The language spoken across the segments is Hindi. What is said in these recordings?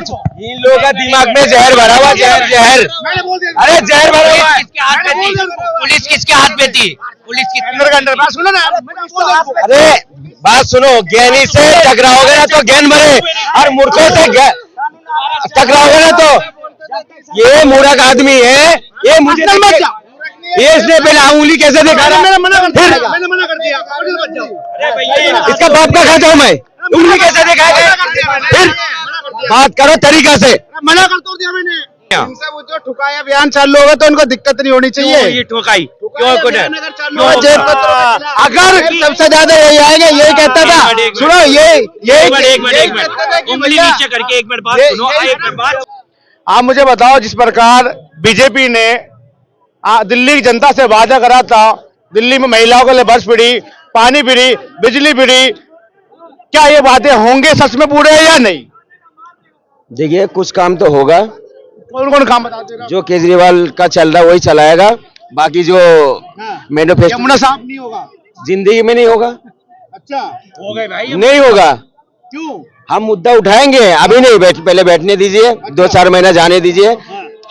इन लोगों का दिमाग में जहर भरा हुआ, जहर अरे जहर भरा हुआ। किसके हाथ में थी पुलिस? किसके हाथ में थी पुलिस? सुनो ना, अरे बात सुनो, ज्ञानी से टकराओगे ना तो ज्ञान भरे, और मूर्खों से टकराओगे ना तो ये मूर्ख आदमी है। ये मुझे ये इसने पहले उंगली कैसे दिखा रहा? मैंने मना कर दिया। इसका बाप का खाता हूँ मैं, उंगली कैसे दिखाएगा? फिर बात करो तरीका से। मना कर तो दिया मैंने। इनसे वो जो ठुकाया अभियान चालू होगा तो इनको दिक्कत नहीं होनी चाहिए। ये ठोकाई क्यों? अगर सबसे ज्यादा यही आएंगे, यही कहता था। सुनो, एक मिनट उंगली नीचे करके एक मिनट बात सुनो। एक मिनट बात आप मुझे बताओ, जिस प्रकार बीजेपी ने दिल्ली की जनता से वादा करा था, दिल्ली में महिलाओं के लिए बस फ्री, पानी फ्री, बिजली फ्री, क्या ये वादे होंगे सच में पूरे या नहीं? देखिए कुछ काम तो होगा, कौन कौन काम बताते? जो केजरीवाल का चल रहा है वही चलाएगा, बाकी जो मैनिफेस्टो यमुना साहब नहीं होगा जिंदगी में नहीं होगा। अच्छा, हो गए भाई। नहीं होगा। क्यों? हम मुद्दा उठाएंगे, अभी नहीं, पहले बैठने दीजिए, 2-4 महीना जाने दीजिए,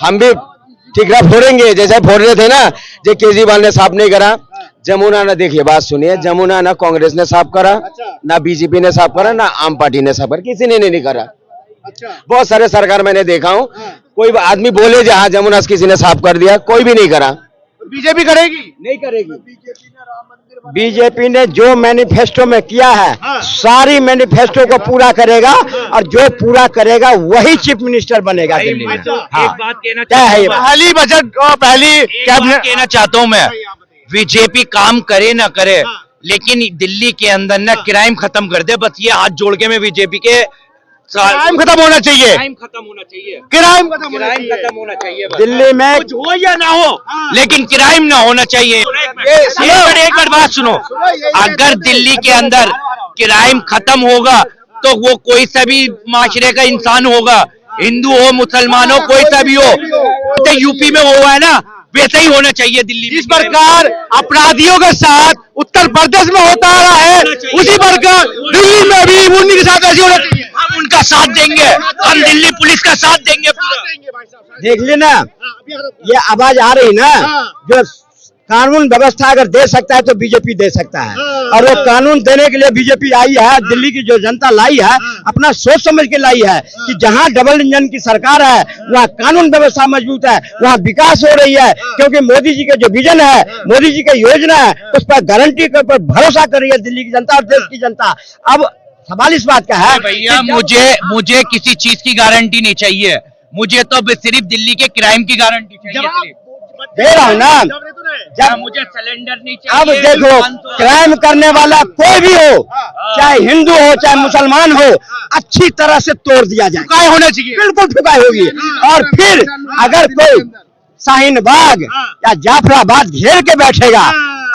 हम भी ठीकरा फोड़ेंगे जैसे फोड़ रहे थे ना। जो केजरीवाल ने साफ नहीं करा, जमुना ना, देखिए बात सुनिए, जमुना ना कांग्रेस ने साफ करा, ना बीजेपी ने साफ करा, ना आम पार्टी ने साफ करा, किसी ने नहीं करा। अच्छा, बहुत सारे सरकार मैंने देखा हूँ, कोई आदमी बोले जहाँ जमुना किसी ने साफ कर दिया, कोई भी नहीं करा। बीजेपी करेगी? नहीं करेगी। बीजेपी ने जो मैनिफेस्टो में किया है, सारी मैनिफेस्टो को पूरा करेगा, और जो पूरा करेगा वही चीफ मिनिस्टर बनेगा दिल्ली में। एक बात कहना क्या है ये? पहली बजट और पहली कैबिनेट कहना चाहता हूँ मैं, बीजेपी काम करे ना करे, लेकिन दिल्ली के अंदर ना क्राइम खत्म कर दे। बस ये हाथ जोड़ के मैं बीजेपी के क्राइम खत्म होना चाहिए। क्राइम खत्म होना चाहिए। क्राइम खत्म होना क्राइम चाहिए। खत्म होना चाहिए। बस। दिल्ली में कुछ हो या ना हो, लेकिन क्राइम ना होना चाहिए। एक मिनट बात सुनो, अगर दिल्ली के अंदर क्राइम खत्म होगा तो वो कोई सा भी माशरे का इंसान होगा, हिंदू हो, मुसलमान हो, कोई सा भी हो, तो यूपी में हुआ है ना, वैसा ही होना चाहिए दिल्ली में। जिस प्रकार अपराधियों के साथ उत्तर प्रदेश में होता आ रहा है, उसी प्रकार दिल्ली में भी उन्हीं के साथ ऐसी होना चाहिए। हम उनका साथ देंगे, हम दिल्ली पुलिस का साथ देंगे पूरा। देख लेना, ये आवाज आ रही ना, जो कानून व्यवस्था अगर दे सकता है तो बीजेपी दे सकता है, और वो कानून देने के लिए बीजेपी आई है। दिल्ली की जो जनता लाई है, अपना सोच समझ के लाई है कि जहां डबल इंजन की सरकार है वहां कानून व्यवस्था मजबूत है, वहां विकास हो रही है, क्योंकि मोदी जी के जो विजन है, मोदी जी की योजना है, उस पर गारंटी के ऊपर भरोसा कर रही है दिल्ली की जनता और देश की जनता। अब सवाल इस बात का है भैया, मुझे किसी चीज की गारंटी नहीं चाहिए, मुझे तो सिर्फ दिल्ली के क्राइम की गारंटी चाहिए। दे रहा हूँ ना, जब मुझे सिलेंडर नहीं चाहिए। अब देखो, क्राइम करने वाला कोई भी हो, चाहे हिंदू हो चाहे मुसलमान हो, अच्छी तरह से तोड़ दिया जाए, ठुकाई होना चाहिए। बिल्कुल ठुकाई होगी। और फिर अगर कोई शाहीन बाग या जाफराबाद घेर के बैठेगा,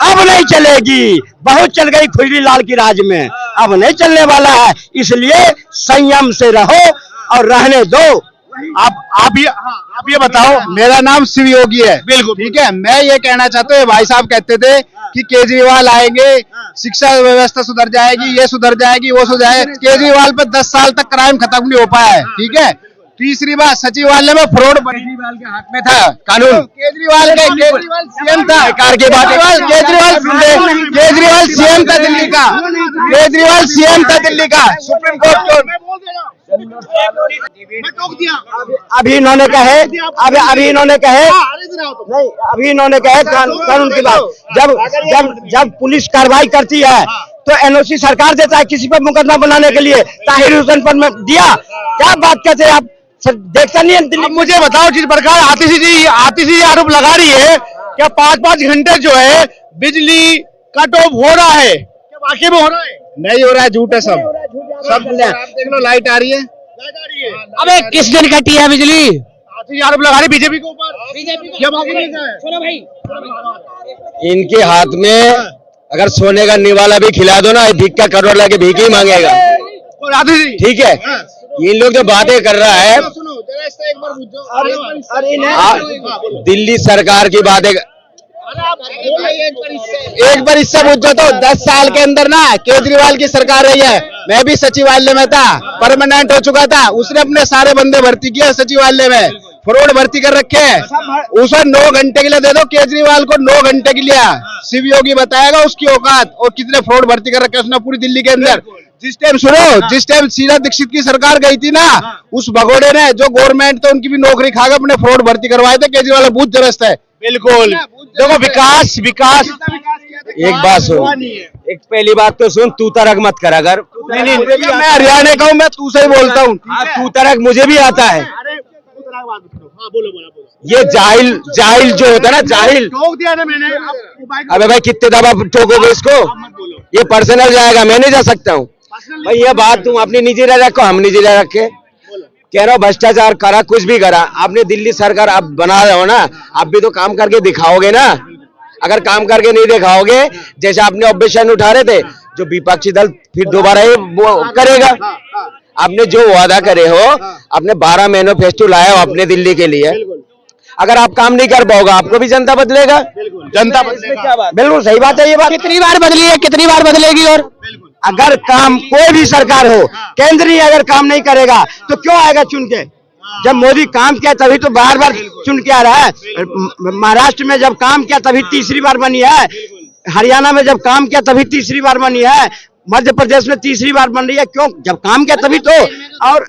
अब नहीं चलेगी। बहुत चल गई खुजली लाल की राज में, अब नहीं चलने वाला है। इसलिए संयम से रहो और रहने दो। आप ये बताओ, मेरा नाम शिव योगी है। बिल्कुल ठीक है। मैं ये कहना चाहता हूँ, भाई साहब कहते थे कि केजरीवाल आएंगे, शिक्षा व्यवस्था सुधर जाएगी, ये सुधर जाएगी, वो सुधर जाएगी। केजरीवाल पे 10 साल तक क्राइम खत्म नहीं हो पाया है। ठीक है। तीसरी बात, सचिवालय में फ्रॉड केजरीवाल के हाथ में था कानून, केजरीवाल सीएम था। सरकार की बात, केजरीवाल सीएम था दिल्ली का, केजरीवाल सीएम था दिल्ली का। सुप्रीम कोर्ट अभी इन्होंने कहे, अभी इन्होंने कहे नहीं, अभी इन्होंने कहे कानून की बात। जब पुलिस कार्रवाई करती है तो एनओसी सरकार देता है किसी पर मुकदमा बनाने के लिए। ताहिर हुसैन पर मैं दिया, क्या बात कहते हैं आप? देखता नहीं है दिल्ली। मुझे बताओ, जिस प्रकार आतिशी जी आरोप लगा रही है, क्या 5-5 घंटे जो है बिजली कट ऑफ हो रहा है, क्या वाकई में हो रहा है? नहीं हो रहा है, झूठ है सब। देख लो, लाइट आ रही है। अबे किस दिन कटी है बिजली? आतिशी आरोप लगा रही बीजेपी के ऊपर। सुनो भाई, इनके हाथ में अगर सोने का निवाला भी खिला दो ना, भीख का करोड़ लाके भीख ही मांगेगा। ठीक है। इन लोग जो बातें कर रहा है, दिल्ली सरकार की बातें, एक बार इससे पूछो तो 10 साल के अंदर ना केजरीवाल की सरकार रही है, मैं भी सचिवालय में था, परमानेंट हो चुका था, उसने अपने सारे बंदे भर्ती किए सचिवालय में, फ्रॉड भर्ती कर रखे हैं। उसे 9 घंटे के लिए दे दो, केजरीवाल को 9 घंटे के लिए शिव योगी बताएगा उसकी औकात और कितने फ्रॉड भर्ती कर रखे हैं उसने पूरी दिल्ली के अंदर। जिस टाइम शीला दीक्षित की सरकार गई थी ना, उस भगोड़े ने जो गवर्नमेंट तो उनकी भी नौकरी खा के अपने फ्रॉड भर्ती करवाए थे। केजरीवाल बहुत जबरदस्त है। बिल्कुल। देखो विकास एक बात सुन, एक पहली बात तो सुन, तू तरक मत कर। अगर नहीं, मैं हरियाणा का हूँ, मैं तू से ही बोलता हूँ। तू तरक मुझे भी आता है। ये जाहिल जो होता है ना, जाहिल, ठोक दिया ना मैंने। अबे भाई कितने दफा ठोकोगे इसको? ये पर्सनल जाएगा, मैं नहीं जा सकता हूँ भाई। ये बात तुम अपनी निजी रह रखो, हम निजी रह रखे। कह रहा हूँ भ्रष्टाचार करा, कुछ भी करा, आपने दिल्ली सरकार आप बना रहे हो ना, आप भी तो काम करके दिखाओगे ना। अगर काम करके नहीं दिखाओगे, जैसे आपने ऑब्जेक्शन उठा रहे थे, जो विपक्षी दल फिर दोबारा ये वो करेगा। आपने जो वादा करे हो, आपने 12 मैनिफेस्टो लाया हो अपने दिल्ली के लिए, अगर आप काम नहीं कर पाओगे, आपको भी जनता बदलेगा। जनता बदलेगा, क्या बात? बिल्कुल सही बात है ये बात। कितनी बार बदली है, कितनी बार बदलेगी? और अगर काम कोई भी सरकार हो, केंद्रीय अगर काम नहीं करेगा तो क्यों आएगा चुन के? जब मोदी काम किया तभी तो बार बार चुन के आ रहा है। महाराष्ट्र में जब काम किया तभी तीसरी बार बनी है, हरियाणा में जब काम किया तभी तीसरी बार बनी है, मध्य प्रदेश में तीसरी बार बन रही है। क्यों? जब काम किया तभी तो। और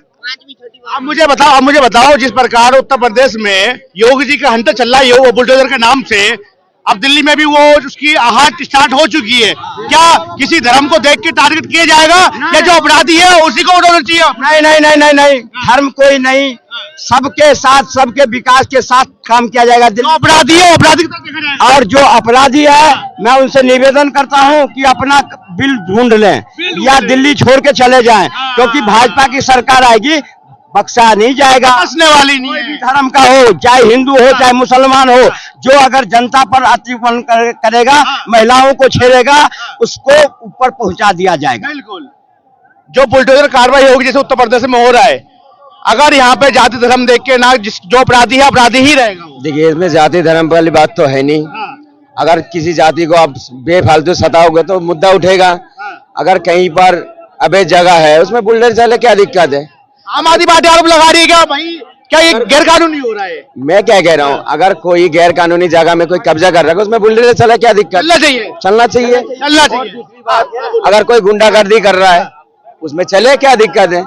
अब मुझे बताओ, जिस प्रकार उत्तर प्रदेश में योगी जी का हंटर चल रहा है, वो बुलडोजर के नाम से, अब दिल्ली में भी वो उसकी आहट स्टार्ट हो चुकी है। क्या किसी धर्म को देख के टारगेट किया जाएगा, या जो अपराधी है उसी को उड़ाना चाहिए? नहीं, धर्म कोई नहीं, सबके साथ, सबके विकास के साथ काम किया जाएगा। अपराधी है, अपराधी को देखा जाएगा। और जो अपराधी है, मैं उनसे निवेदन करता हूं कि अपना बिल ढूंढ लें या दिल्ली छोड़ के चले जाएं, क्योंकि भाजपा की सरकार आएगी, बख्शा नहीं जाएगा। हंसने वाली नहीं है। धर्म का हो, चाहे हिंदू हो चाहे मुसलमान हो, जो अगर जनता पर अतिक्रमण करेगा, महिलाओं को छेड़ेगा, उसको ऊपर पहुंचा दिया जाएगा। बिल्कुल। जो बुलडोजर कार्रवाई होगी जैसे उत्तर प्रदेश में हो रहा है, अगर यहाँ पे जाति धर्म देख के ना, जो अपराधी है अपराधी ही रहेगा। देखिए, इसमें जाति धर्म वाली बात तो है नहीं। अगर किसी जाति को आप बेफालतू सताओगे तो मुद्दा उठेगा। अगर कहीं पर अवैध जगह है, उसमें बुलडोजर चले, क्या दिक्कत है? आम आदमी पार्टी आरोप लगा रही है क्या भाई, क्या ये गैर कानूनी हो रहा है? मैं क्या कह रहा हूँ, अगर कोई गैर कानूनी जगह में कोई कब्जा कर रहा है, उसमें बुलडोजर चला, क्या दिक्कत? चलना चाहिए, चलना चाहिए, चलना चाहिए। अगर कोई गुंडागर्दी कर रहा है उसमें चले, क्या दिक्कत है?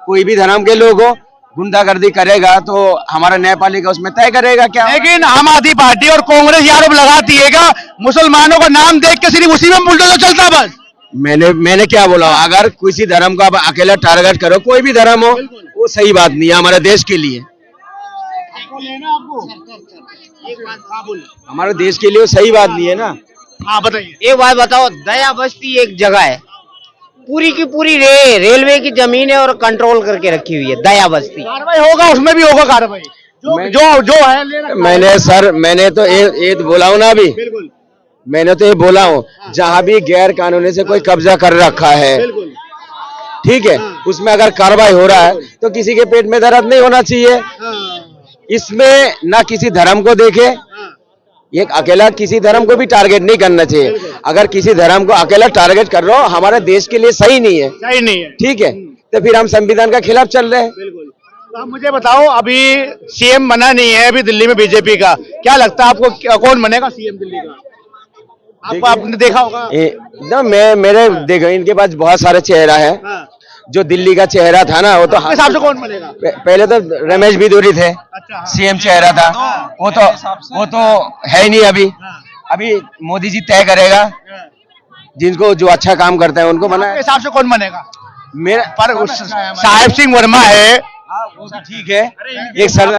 कोई भी धर्म के लोग हो, गुंडागर्दी करेगा तो हमारा न्यायपालिका उसमें तय करेगा क्या। लेकिन आम आदमी पार्टी और कांग्रेस ये आरोप लगाती है क्या मुसलमानों का नाम देख के सिर्फ उसी में बुलडोजर चलता? बस मैंने क्या बोला, अगर किसी धर्म को आप अकेला टारगेट करो, कोई भी धर्म हो, वो सही बात नहीं है हमारे देश के लिए। हमारे देश के लिए वो सही बात नहीं है ना। हाँ बताइए। एक बात बताओ, दया बस्ती एक जगह है, पूरी की पूरी रेलवे की जमीन है और कंट्रोल करके रखी हुई है दया बस्ती। कार्रवाई होगा, उसमें भी होगा कार्रवाई, जो है ले रखा है। मैंने तो ये बोला हूँ ना अभी, मैंने तो ये बोला हूँ, जहाँ भी गैर कानूनी से कोई कब्जा कर रखा है, ठीक है, उसमें अगर कार्रवाई हो रहा है तो किसी के पेट में दर्द नहीं होना चाहिए। इसमें ना किसी धर्म को देखे, ये अकेला किसी धर्म को भी टारगेट नहीं करना चाहिए। अगर किसी धर्म को अकेला टारगेट कर रहे हो, हमारे देश के लिए सही नहीं है, सही नहीं है, ठीक है, तो फिर हम संविधान के खिलाफ चल रहे हैं। तो आप मुझे बताओ, अभी सीएम बना नहीं है अभी दिल्ली में बीजेपी का, क्या लगता है आपको कौन बनेगा सीएम दिल्ली का? आपने देखा होगा। मेरे देखो, इनके पास बहुत सारे चेहरा है। जो दिल्ली का चेहरा था ना, वो तो हिसाब से कौन बनेगा? पहले तो रमेश बिदूरी थे, अच्छा, सीएम चेहरा था, वो तो है ही नहीं। अभी मोदी जी तय करेगा, जिनको जो अच्छा काम करता है उनको बना। हिसाब से कौन बनेगा? मेरा पर साहिब सिंह वर्मा है, ठीक है, एक सर